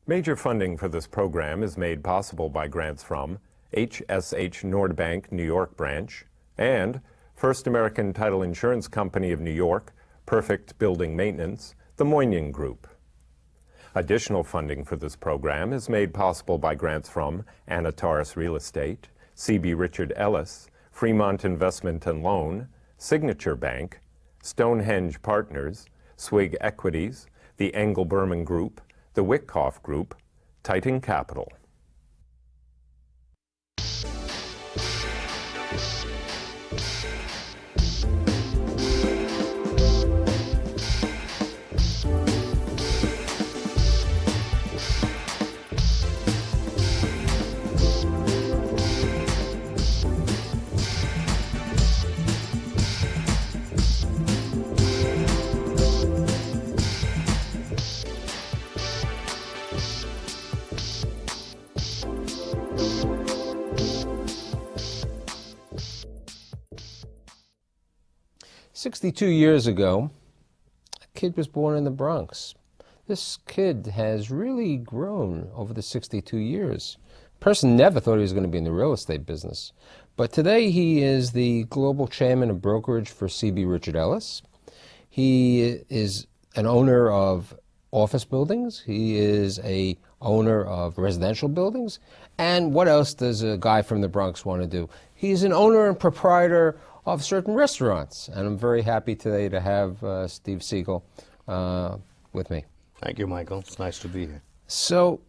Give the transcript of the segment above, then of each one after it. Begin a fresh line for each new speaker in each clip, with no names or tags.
Major funding for this program is made possible by grants from HSH Nordbank New York branch and First American Title Insurance Company of New York, Perfect Building Maintenance, the Moynihan Group. Additional funding for this program is made possible by grants from Anataurus Real Estate, CB Richard Ellis, Fremont Investment and Loan, Signature Bank, Stonehenge Partners, Swig Equities, the Engel Berman Group, the Wickoff Group, Titan Capital.
"62 years ago, a kid was born in the Bronx. This kid has really grown over the 62 years. Person never thought he was going to be in the real estate business. But today he is the global chairman of brokerage for CB Richard Ellis. He is an owner of office buildings. He is a owner of residential buildings. And what else does a guy from the Bronx want to do? He's an owner and proprietor of certain restaurants. And I'm very happy today to have Steve Siegel with me.
Thank you, Michael. It's nice to be here.
So,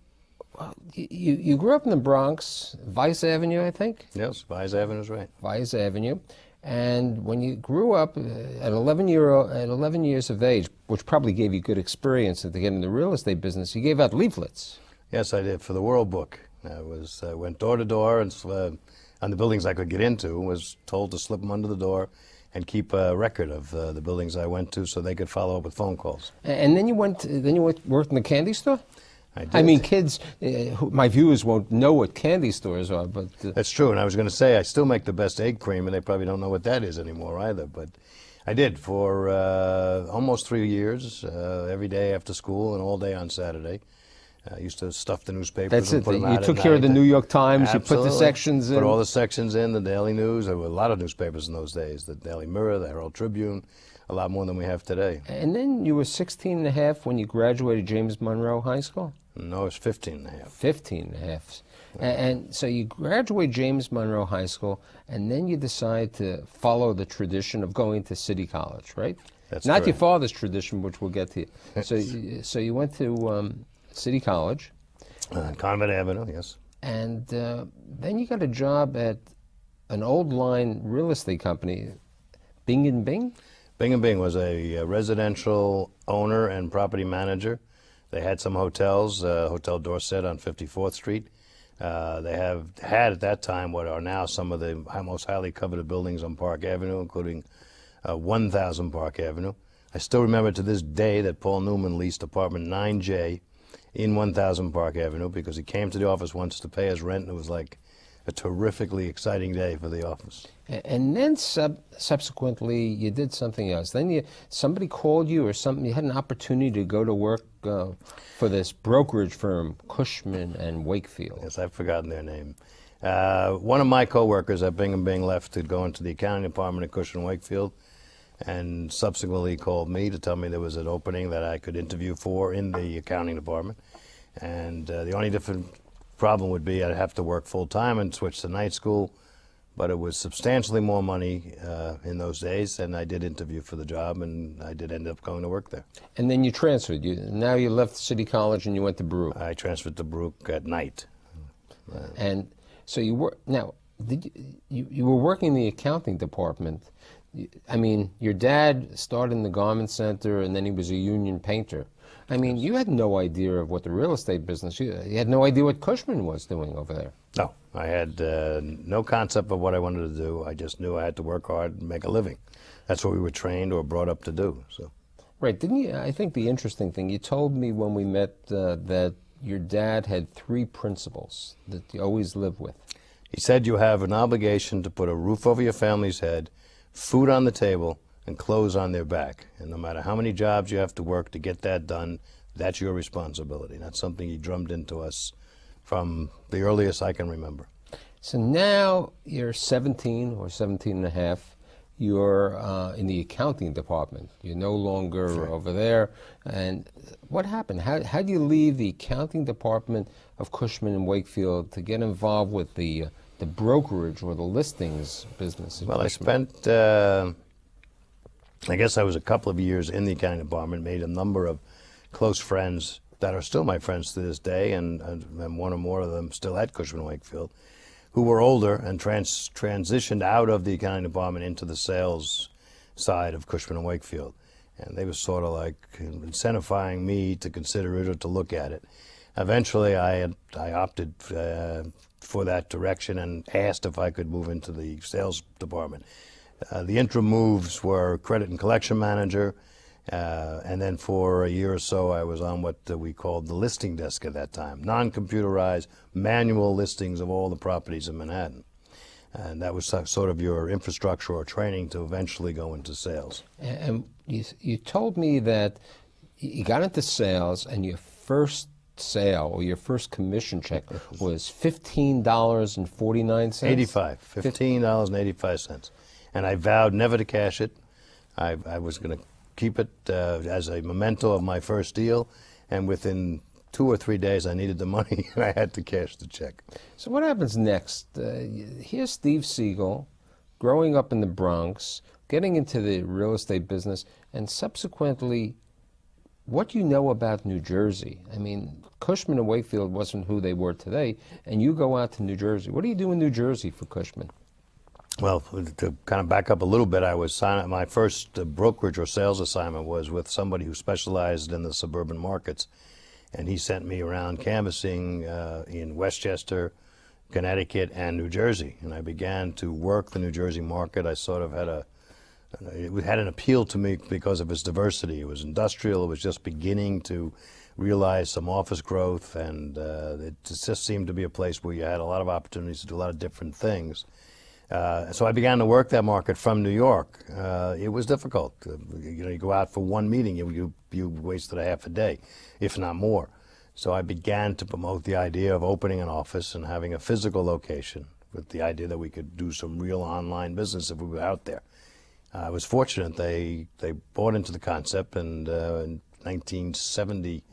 you grew up in the Bronx, Vice Avenue, I think?
Yes, Vice Avenue is right.
Vice Avenue. And when you grew up at 11 years of age, which probably gave you good experience to get in the real estate business, you gave out leaflets.
Yes, I did, for the World Book. I went door to door and on the buildings I could get into, was told to slip them under the door and keep a record of the buildings I went to so they could follow up with phone calls.
And then you worked in the candy store?
I did.
I mean, kids, my viewers won't know what candy stores are, but...
That's true, and I was going to say, I still make the best egg cream, and they probably don't know what that is anymore either, but I did for almost 3 years, every day after school and all day on Saturday. I used to stuff the newspapers.
That's
and
it.
Put them
You
out
took
at
care of the
night.
New York Times.
Absolutely.
You put the sections in.
Put all the sections in, the Daily News. There were a lot of newspapers in those days. The Daily Mirror, the Herald Tribune, a lot more than we have today.
And then you were 16 and a half when you graduated James Monroe High School?
No, it was 15 and a half.
15 and a half. And so you graduate James Monroe High School, and then you decide to follow the tradition of going to City College, right?
That's
Not
correct.
your father's tradition, which we'll get to. So you went to City College.
Convent Avenue, yes.
And then you got a job at an old line real estate company, Bing and Bing?
Bing and Bing was a residential owner and property manager. They had some hotels, Hotel Dorset on 54th Street. They had at that time what are now some of the most highly coveted buildings on Park Avenue, including 1000 Park Avenue. I still remember to this day that Paul Newman leased apartment 9J in 1000 Park Avenue because he came to the office once to pay his rent, and it was like a terrifically exciting day for the office.
And then subsequently you did something else. Then somebody called you or something, you had an opportunity to go to work for this brokerage firm, Cushman and Wakefield.
Yes, I've forgotten their name. One of my co-workers at Bing and Bing left to go into the accounting department at Cushman and Wakefield, and subsequently called me to tell me there was an opening that I could interview for in the accounting department. And the only different problem would be I'd have to work full-time and switch to night school, but it was substantially more money in those days, and I did interview for the job, and I did end up going to work there.
And then you transferred. Now you left City College and you went to Baruch.
I transferred to Baruch at night.
And so you were, now, you were working in the accounting department. I mean, your dad started in the garment center and then he was a union painter. I mean, you had no idea of what the real estate business, you had no idea what Cushman was doing over there.
No, I had no concept of what I wanted to do. I just knew I had to work hard and make a living. That's what we were trained or brought up to do. So.
Right, didn't you, I think the interesting thing, you told me when we met that your dad had 3 principles that you always live with.
He said you have an obligation to put a roof over your family's head, food on the table, and clothes on their back. And no matter how many jobs you have to work to get that done, That's your responsibility. That's something he drummed into us from the earliest I can remember.
So now you're 17 or 17 and a half. You're in the accounting department. You're no longer over there. And what happened? How do you leave the accounting department of Cushman and Wakefield to get involved with the brokerage or the listings business?
Well, I spent, I guess I was a couple of years in the accounting department, made a number of close friends that are still my friends to this day, and one or more of them still at Cushman & Wakefield, who were older and transitioned out of the accounting department into the sales side of Cushman & Wakefield. And they were sort of like incentivizing me to consider it or to look at it. Eventually, I opted for that direction and asked if I could move into the sales department. The interim moves were credit and collection manager, and then for a year or so I was on what we called the listing desk at that time, non-computerized manual listings of all the properties in Manhattan. And that was sort of your infrastructure or training to eventually go into sales.
And you told me that you got into sales and your first sale or your first commission check was $15.49?
85, $15.85. And I vowed never to cash it. I was going to keep it as a memento of my first deal, and within 2 or 3 days I needed the money and I had to cash the check.
So what happens next? Here's Steve Siegel, growing up in the Bronx, getting into the real estate business, and subsequently, what do you know about New Jersey? I mean, Cushman & Wakefield wasn't who they were today, and you go out to New Jersey. What do you do in New Jersey for Cushman?
Well, to kind of back up a little bit, I was my first brokerage or sales assignment was with somebody who specialized in the suburban markets, and he sent me around canvassing in Westchester, Connecticut, and New Jersey. And I began to work the New Jersey market. I sort of it had an appeal to me because of its diversity. It was industrial. It was just beginning to realize some office growth, and it just seemed to be a place where you had a lot of opportunities to do a lot of different things. So I began to work that market from New York. It was difficult. You go out for one meeting, you wasted a half a day, if not more. So I began to promote the idea of opening an office and having a physical location, with the idea that we could do some real online business if we were out there. I was fortunate. They bought into the concept, and in 1970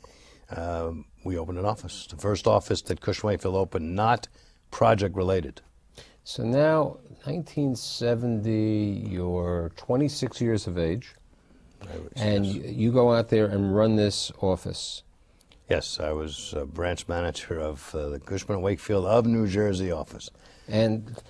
we opened an office. The first office that Cushman & Wakefield opened, not project related.
So now, 1970, you're 26 years of age, and
yes.
you go out there and run this office.
Yes, I was branch manager of the Cushman & Wakefield of New Jersey office.
And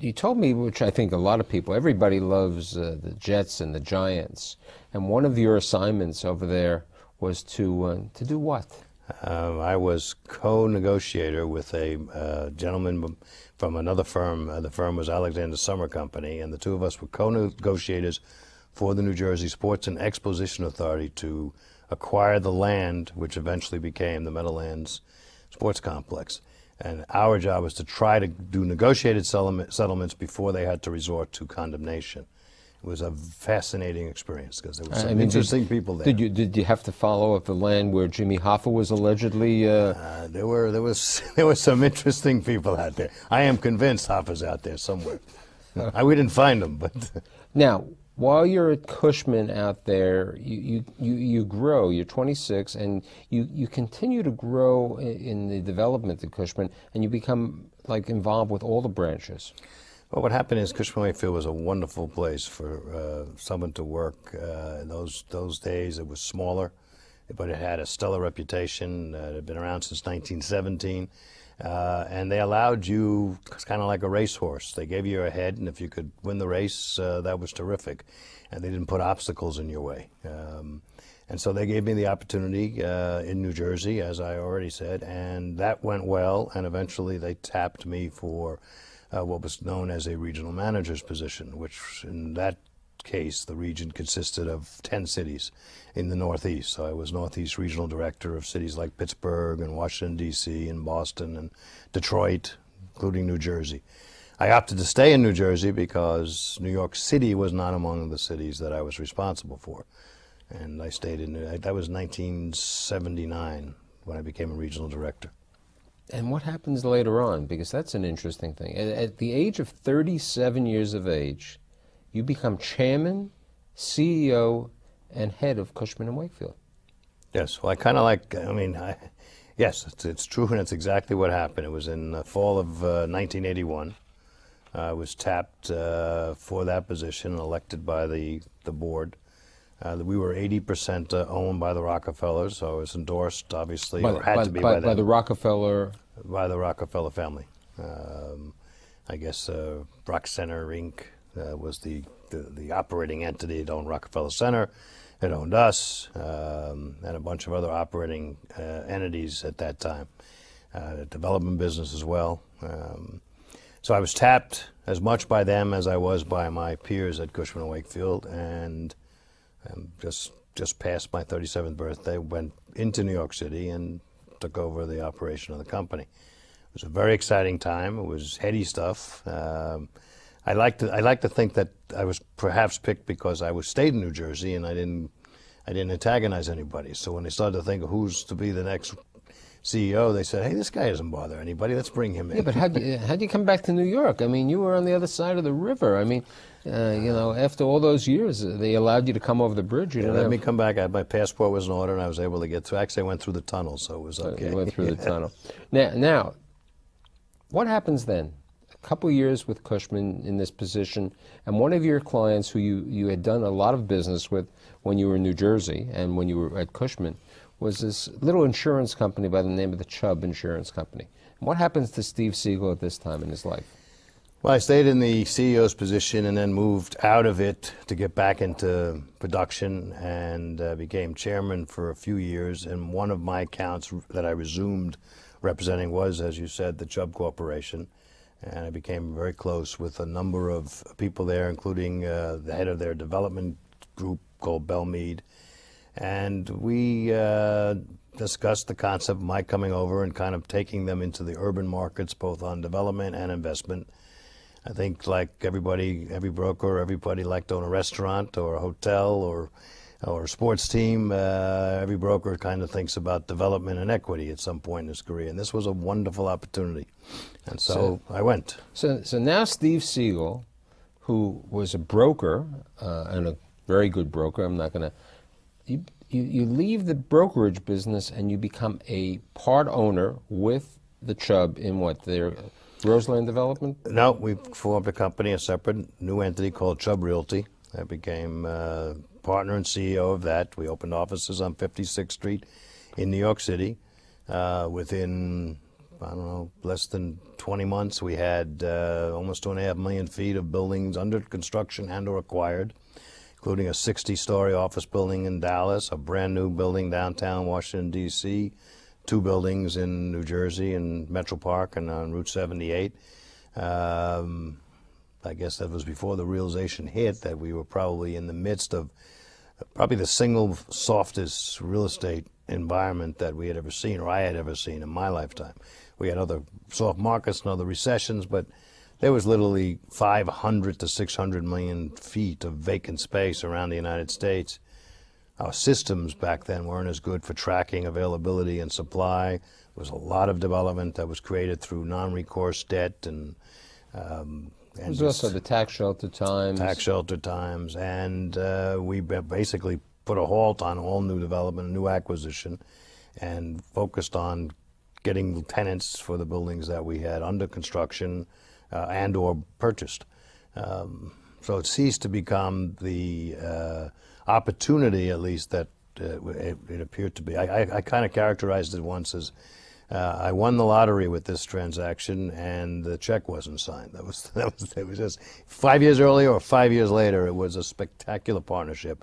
you told me, which I think a lot of people, everybody loves the Jets and the Giants, and one of your assignments over there was to do what?
I was co-negotiator with a gentleman from another firm. The firm was Alexander Summer Company, and the two of us were co-negotiators for the New Jersey Sports and Exposition Authority to acquire the land, which eventually became the Meadowlands Sports Complex. And our job was to try to do negotiated settlements before they had to resort to condemnation. It was a fascinating experience because there were some interesting people there.
Did you have to follow up the land where Jimmy Hoffa was allegedly?
There were some interesting people out there. I am convinced Hoffa's out there somewhere. We didn't find him, but
now while you're at Cushman out there, you grow. You're 26, and you continue to grow in the development of Cushman, and you become like involved with all the branches.
Well, what happened is Cushman & Wakefield was a wonderful place for someone to work. In those days, it was smaller, but it had a stellar reputation. It had been around since 1917, and they allowed you, it's kind of like a racehorse. They gave you a head, and if you could win the race, that was terrific. And they didn't put obstacles in your way. And so they gave me the opportunity in New Jersey, as I already said, and that went well. And eventually, they tapped me for what was known as a regional manager's position, which in that case, the region consisted of 10 cities in the Northeast. So I was Northeast Regional Director of cities like Pittsburgh and Washington, D.C., and Boston and Detroit, including New Jersey. I opted to stay in New Jersey because New York City was not among the cities that I was responsible for. And I stayed in, that was 1979 when I became a regional director.
And what happens later on? Because that's an interesting thing. At the age of 37 years of age, you become chairman, CEO, and head of Cushman & Wakefield.
Yes, well, I kind of like, yes, it's true, and it's exactly what happened. It was in the fall of 1981. I was tapped for that position and elected by the board. We were 80% owned by the Rockefellers, so I was endorsed, obviously, or had to be by them.
By the Rockefeller?
By the Rockefeller family. I guess Rock Center Inc. Was the operating entity. It owned Rockefeller Center, it owned us, and a bunch of other operating entities at that time. Development business as well. So I was tapped as much by them as I was by my peers at Cushman & Wakefield, and just past my 37th birthday, went into New York City and took over the operation of the company. It was a very exciting time. It was heady stuff. I like to think that I was perhaps picked because I stayed in New Jersey and I didn't antagonize anybody. So when they started to think of who's to be the next CEO, they said, "Hey, this guy doesn't bother anybody. Let's bring him in."
Yeah, but how'd you come back to New York? I mean, you were on the other side of the river. I mean, after all those years, they allowed you to come over the bridge. You
let me come back. My passport was in order, and I was able to get through. Actually, I went through the tunnel, so it was okay.
You went through the tunnel. Now, what happens then? A couple years with Cushman in this position, and one of your clients who you had done a lot of business with when you were in New Jersey and when you were at Cushman was this little insurance company by the name of the Chubb Insurance Company. And what happens to Steve Siegel at this time in his life?
Well, I stayed in the CEO's position and then moved out of it to get back into production and became chairman for a few years. And one of my accounts that I resumed representing was, as you said, the Chubb Corporation. And I became very close with a number of people there, including the head of their development group called Belmead. And we discussed the concept of my coming over and kind of taking them into the urban markets, both on development and investment. I think like everybody, every broker, everybody liked to own a restaurant or a hotel or a sports team. Every broker kind of thinks about development and equity at some point in his career. And this was a wonderful opportunity. And so I went.
So now Steve Siegel, who was a broker and a very good broker, I'm not going to... You leave the brokerage business and you become a part owner with the Chubb in what, their Roseland Development?
No, we formed a company, a separate new entity called Chubb Realty. I became partner and CEO of that. We opened offices on 56th Street in New York City. Within, I don't know, less than 20 months, we had almost 2.5 million feet of buildings under construction and or acquired, including a 60-story office building in Dallas, a brand new building downtown Washington, D.C., 2 buildings in New Jersey and Metro Park and on Route 78. I guess that was before the realization hit that we were probably in the midst of probably the single softest real estate environment that we had ever seen, or I had ever seen in my lifetime. We had other soft markets and other recessions, but there was literally 500 to 600 million feet of vacant space around the United States. Our systems back then weren't as good for tracking availability and supply. There was a lot of development that was created through non-recourse debt and
there's also the tax shelter times.
Tax shelter times, and we basically put a halt on all new development, new acquisition, and focused on getting tenants for the buildings that we had under construction and or purchased. So it ceased to become the opportunity, at least, that it appeared to be. I kind of characterized it once as I won the lottery with this transaction, and the check wasn't signed. It was just 5 years earlier or 5 years later. It was a spectacular partnership,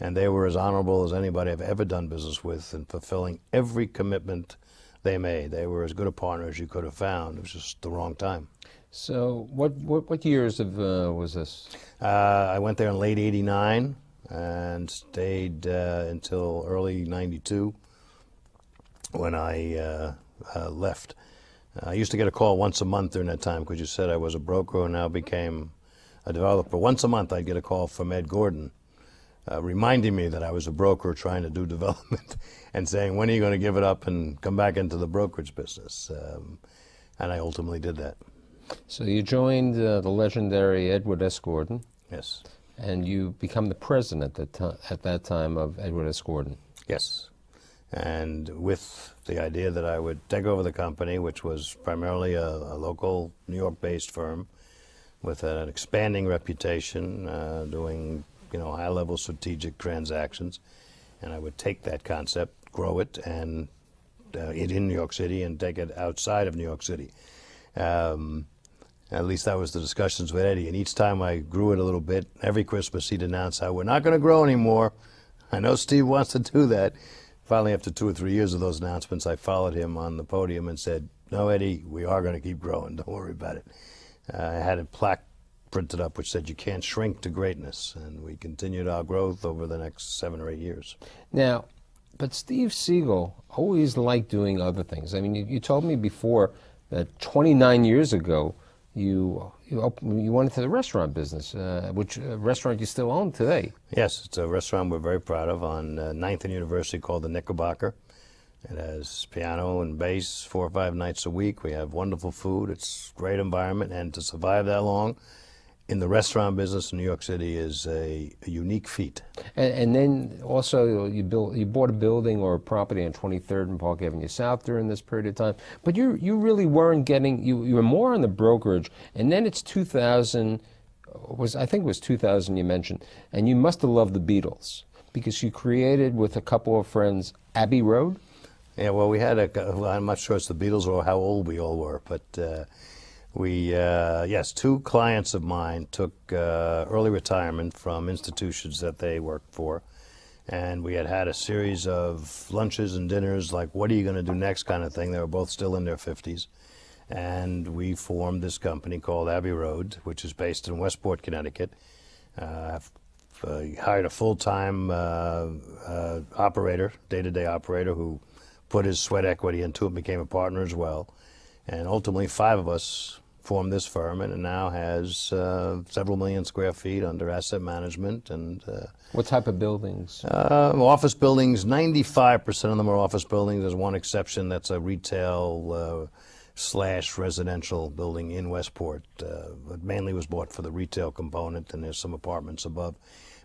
and they were as honorable as anybody I've ever done business with in fulfilling every commitment they made. They were as good a partner as you could have found. It was just the wrong time.
So what years of was this?
I went there in late '89 and stayed until early '92 when I left. I used to get a call once a month during that time because you said I was a broker and now became a developer. Once a month I'd get a call from Ed Gordon, reminding me that I was a broker trying to do development and saying, when are you going to give it up and come back into the brokerage business? And I ultimately did that.
So you joined the legendary Edward S. Gordon.
Yes.
And you become the president at that time of Edward S. Gordon.
Yes. And with the idea that I would take over the company, which was primarily a local New York-based firm with an expanding reputation, doing high-level strategic transactions, and I would take that concept, grow it, and in New York City, and take it outside of New York City. At least that was the discussions with Eddie. And each time I grew it a little bit, every Christmas he'd announce how we're not going to grow anymore. I know Steve wants to do that. Finally, after 2 or 3 years of those announcements, I followed him on the podium and said, "No, Eddie, we are going to keep growing. Don't worry about it." I had a plaque printed up which said, "You can't shrink to greatness." And we continued our growth over the next 7 or 8 years.
Now, but Steve Siegel always liked doing other things. I mean, you told me before that 29 years ago, you went into the restaurant business, which restaurant you still own today.
Yes, it's a restaurant we're very proud of on 9th and University called the Knickerbocker. It has piano and bass 4 or 5 nights a week. We have wonderful food. It's a great environment, and to survive that long in the restaurant business in New York City is a unique feat.
And then also you bought a building or a property on 23rd and Park Avenue South during this period of time. But you really weren't getting, you were more on the brokerage. And then it's 2000, I think it was 2000 you mentioned, and you must have loved the Beatles because you created with a couple of friends Abbey Road.
Yeah, well, we had I'm not sure it's the Beatles or how old we all were, but yes, 2 clients of mine took early retirement from institutions that they worked for, and we had a series of lunches and dinners, like, what are you going to do next kind of thing. They were both still in their 50s, and we formed this company called Abbey Road, which is based in Westport, Connecticut. Hired a full-time operator, day-to-day operator, who put his sweat equity into it, became a partner as well, and ultimately 5 of us formed this firm, and it now has several million square feet under asset management. And
what type of buildings?
Office buildings. 95% of them are office buildings. There's one exception that's a retail / residential building in Westport. It mainly was bought for the retail component, and there's some apartments above.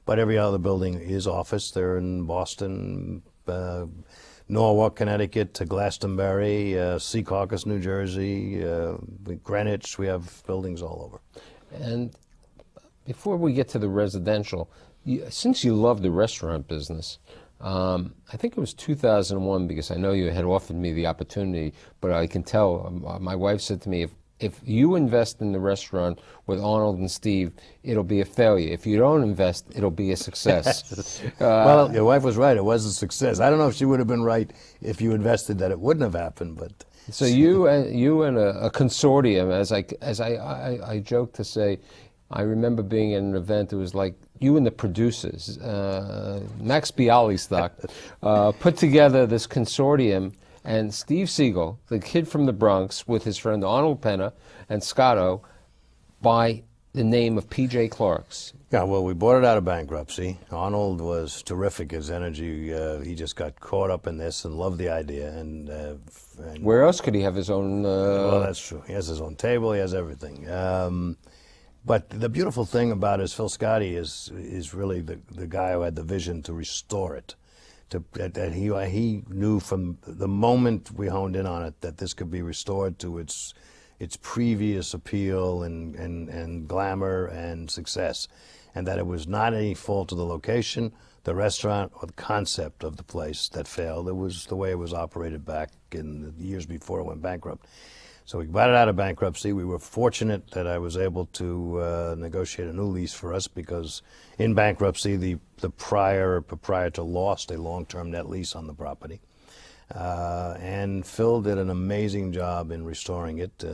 But every other building is office. They're in Boston, Norwalk, Connecticut, to Glastonbury, Secaucus, New Jersey, Greenwich. We have buildings all over.
And before we get to the residential, since you love the restaurant business, I think it was 2001, because I know you had offered me the opportunity, but I can tell, my wife said to me, if you invest in the restaurant with Arnold and Steve, it'll be a failure. If you don't invest, it'll be a success.
Well, your wife was right. It was a success. I don't know if she would have been right if you invested that it wouldn't have happened, but.
So you and a consortium, as I joke to say, I remember being at an event. It was like you and the producers, Max Bialystock, put together this consortium. And Steve Siegel, the kid from the Bronx, with his friend Arnold Penna and Scotto, by the name of P.J. Clark's.
Yeah, well, we bought it out of bankruptcy. Arnold was terrific. His energy, he just got caught up in this and loved the idea. And
where else could he have his own?
Well, that's true. He has his own table. He has everything. But the beautiful thing about it is Phil Scotti is really the guy who had the vision to restore it. That he knew from the moment we honed in on it that this could be restored to its previous appeal and glamour and success, and that it was not any fault of the location, the restaurant, or the concept of the place that failed. It was the way it was operated back in the years before it went bankrupt. So we got it out of bankruptcy. We were fortunate that I was able to negotiate a new lease for us, because in bankruptcy, the prior proprietor lost a long-term net lease on the property. And Phil did an amazing job in restoring it.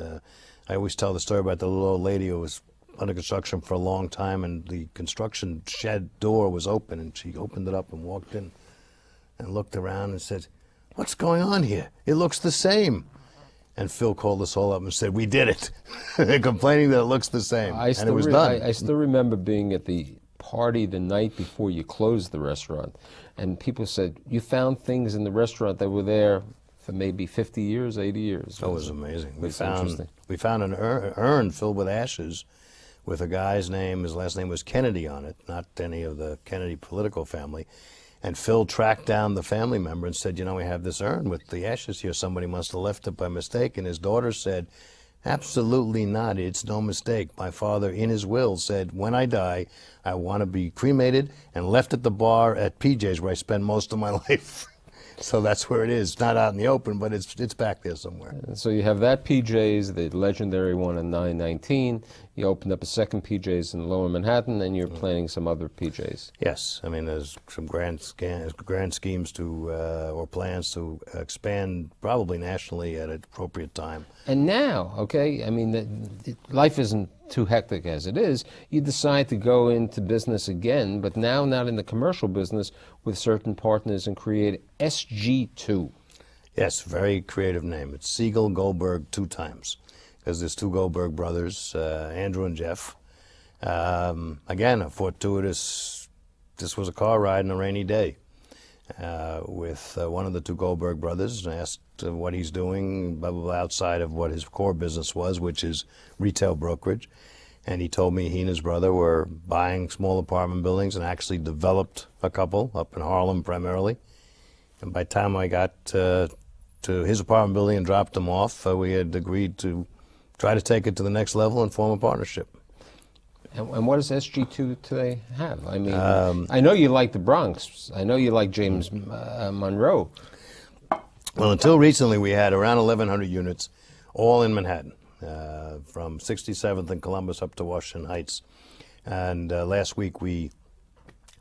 I always tell the story about the little old lady who was under construction for a long time, and the construction shed door was open, and she opened it up and walked in and looked around and said, "What's going on here? It looks the same." And Phil called us all up and said, "We did it." They're complaining that it looks the same, and it was done.
I still remember being at the party the night before you closed the restaurant. And people said, you found things in the restaurant that were there for maybe 50 years, 80 years.
That was amazing. We
interesting.
found an urn filled with ashes with a guy's name, his last name was Kennedy on it, not any of the Kennedy political family. And Phil tracked down the family member and said, you know, we have this urn with the ashes here. Somebody must have left it by mistake. And his daughter said, absolutely not. It's no mistake. My father, in his will, said, when I die, I want to be cremated and left at the bar at PJ's where I spend most of my life. So that's where it is. It's not out in the open, but it's back there somewhere.
And so you have that PJ's, the legendary one on 919. You opened up a second PJ's in Lower Manhattan, and you're planning some other PJ's.
Yes, I mean there's some grand schemes to or plans to expand probably nationally at an appropriate time.
And now, okay, I mean, life isn't too hectic as it is. You decide to go into business again, but now not in the commercial business, with certain partners, and create SG2.
Yes, very creative name. It's Siegel Goldberg 2 times, because there's 2 Goldberg brothers, Andrew and Jeff. Again, a fortuitous, this was a car ride on a rainy day with one of the 2 Goldberg brothers, and asked what he's doing, blah, blah, blah, outside of what his core business was, which is retail brokerage. And he told me he and his brother were buying small apartment buildings and actually developed a couple up in Harlem primarily. And by the time I got to his apartment building and dropped them off, we had agreed to try to take it to the next level and form a partnership.
And what does SG2 today have? I mean, I know you like the Bronx. I know you like James Monroe.
Well, until recently, we had around 1,100 units, all in Manhattan, from 67th and Columbus up to Washington Heights. And last week, we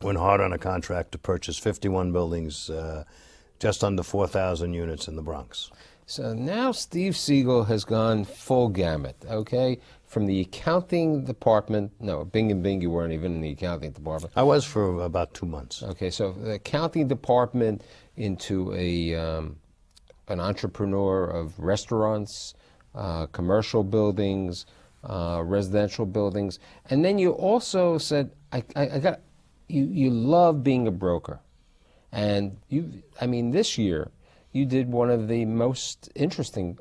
went hard on a contract to purchase 51 buildings, just under 4,000 units in the Bronx.
So now Steve Siegel has gone full gamut, okay? From the accounting department, no, Bing and Bing, you weren't even in the accounting department.
I was for about 2 months.
Okay, so the accounting department into an entrepreneur of restaurants, commercial buildings, residential buildings. And then you also said, you love being a broker. And this year, you did one of the most interesting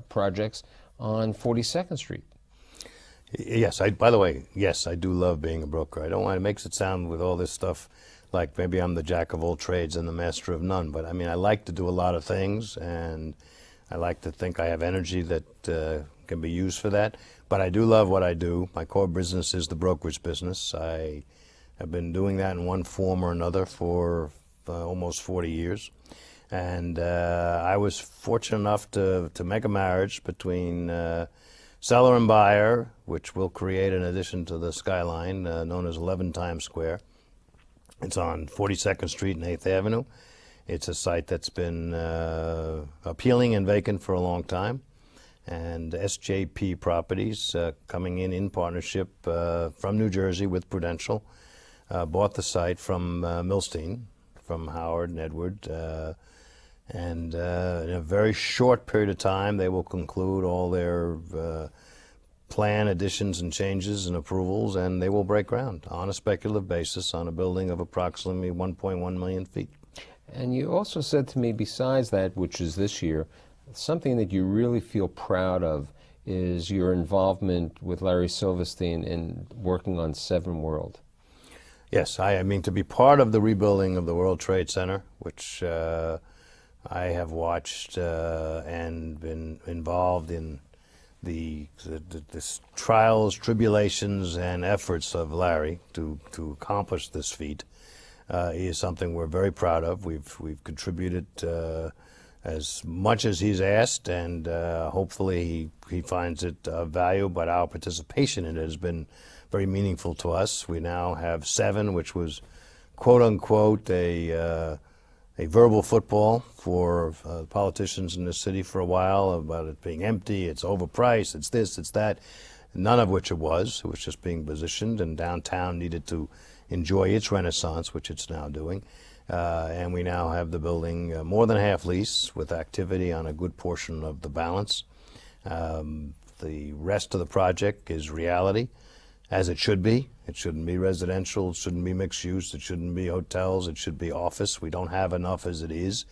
projects on 42nd Street.
Yes, by the way, yes, I do love being a broker. I don't want, it makes it sound with all this stuff like maybe I'm the jack of all trades and the master of none. But I mean, I like to do a lot of things, and I like to think I have energy that can be used for that. But I do love what I do. My core business is the brokerage business. I have been doing that in one form or another for almost 40 years. And I was fortunate enough to make a marriage between seller and buyer, which will create an addition to the skyline known as 11 Times Square. It's on 42nd Street and 8th Avenue. It's a site that's been appealing and vacant for a long time. And SJP Properties, coming in partnership from New Jersey with Prudential, bought the site from Milstein, from Howard and Edward. And in a very short period of time, they will conclude all their plan additions and changes and approvals, and they will break ground on a speculative basis on a building of approximately 1.1 million feet.
And you also said to me, besides that, which is this year, something that you really feel proud of is your involvement with Larry Silverstein in working on 7 World.
Yes, I mean, to be part of the rebuilding of the World Trade Center, which I have watched and been involved in the trials, tribulations, and efforts of Larry to accomplish this feat is something we're very proud of. We've contributed as much as he's asked, and hopefully he finds it of value, but our participation in it has been very meaningful to us. We now have 7, which was quote-unquote a verbal football for politicians in this city for a while about it being empty, it's overpriced, it's this, it's that, none of which it was. It was just being positioned, and downtown needed to enjoy its renaissance, which it's now doing. And we now have the building more than half leased, with activity on a good portion of the balance. The rest of the project is reality, as it should be. It shouldn't be residential, it shouldn't be mixed use, it shouldn't be hotels, it should be office. We don't have enough as it is.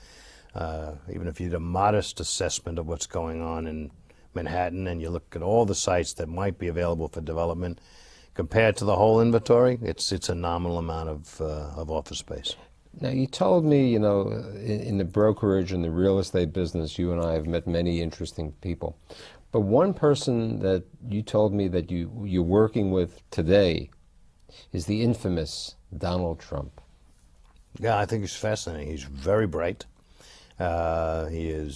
Even if you did a modest assessment of what's going on in Manhattan and you look at all the sites that might be available for development, compared to the whole inventory, it's a nominal amount of office space.
Now, you told me, you know, in the brokerage and the real estate business, you and I have met many interesting people. But one person that you told me that you're working with today is the infamous Donald Trump.
Yeah, I think he's fascinating. He's very bright. He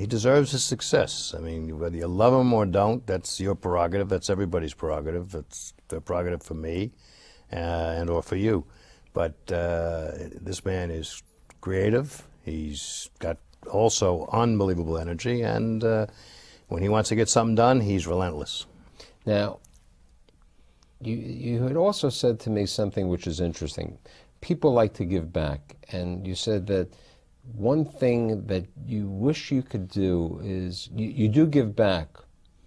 deserves his success. I mean, whether you love him or don't, that's your prerogative. That's everybody's prerogative. It's the prerogative for me and or for you. But this man is creative. He's got also unbelievable energy, and when he wants to get something done, he's relentless.
Now, you had also said to me something which is interesting. People like to give back, and you said that one thing that you wish you could do is, you do give back,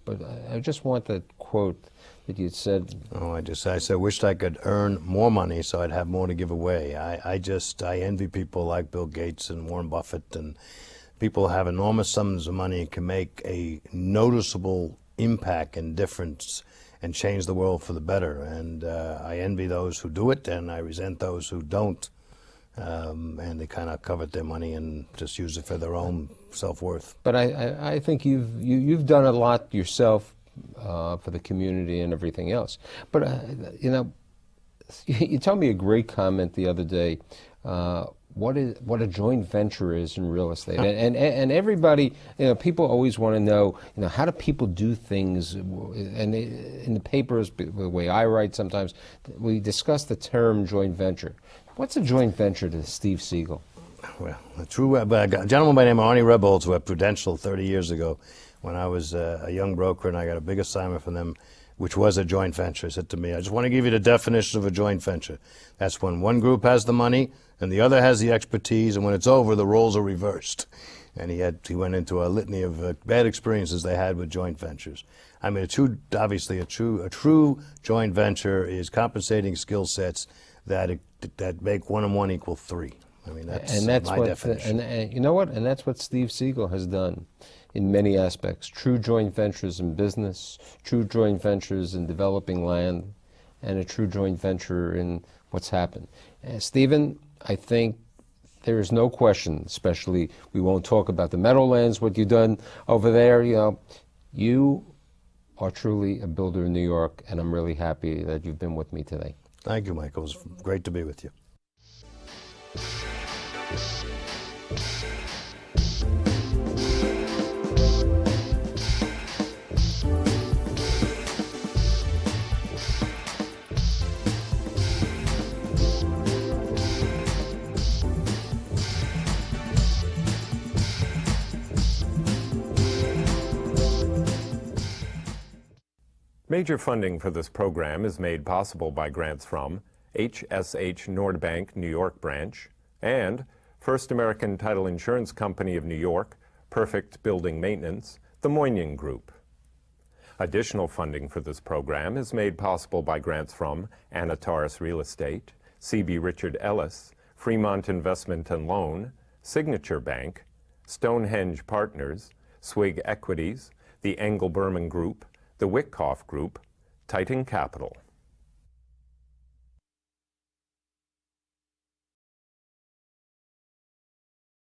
but I just want that quote that you said.
Oh, I said, wished I could earn more money so I'd have more to give away. I envy people like Bill Gates and Warren Buffett, and people have enormous sums of money and can make a noticeable impact and difference and change the world for the better. And I envy those who do it, and I resent those who don't. And they kind of covet their money and just use it for their own self-worth.
But I think you've done a lot yourself for the community and everything else. But you know, you told me a great comment the other day. What a joint venture is in real estate, and everybody, you know, people always want to know, you know, how do people do things, and in the papers, the way I write sometimes, we discuss the term joint venture. What's a joint venture to Steve Siegel?
Well, a gentleman by the name of Arnie Rebholz, who had Prudential 30 years ago, when I was a young broker and I got a big assignment from them, which was a joint venture, said to me, I just want to give you the definition of a joint venture. That's when one group has the money and the other has the expertise, and when it's over, the roles are reversed. And he went into a litany of bad experiences they had with joint ventures. I mean, obviously a true joint venture is compensating skill sets that make 1 and 1 equal 3. I mean, that's my definition.
And you know what? And that's what Steve Siegel has done in many aspects. True joint ventures in business, true joint ventures in developing land, and a true joint venture in what's happened. Stephen, I think there is no question, especially we won't talk about the Meadowlands, what you've done over there. You know, you are truly a builder in New York, and I'm really happy that you've been with me today.
Thank you, Michael. It was great to be with you.
Major funding for this program is made possible by grants from HSH Nordbank New York branch and First American Title Insurance Company of New York, Perfect Building Maintenance, the Moynihan Group. Additional funding for this program is made possible by grants from Anataris Real Estate, CB Richard Ellis, Fremont Investment and Loan, Signature Bank, Stonehenge Partners, Swig Equities, the Engel Berman Group, the Wickoff Group, Titan Capital.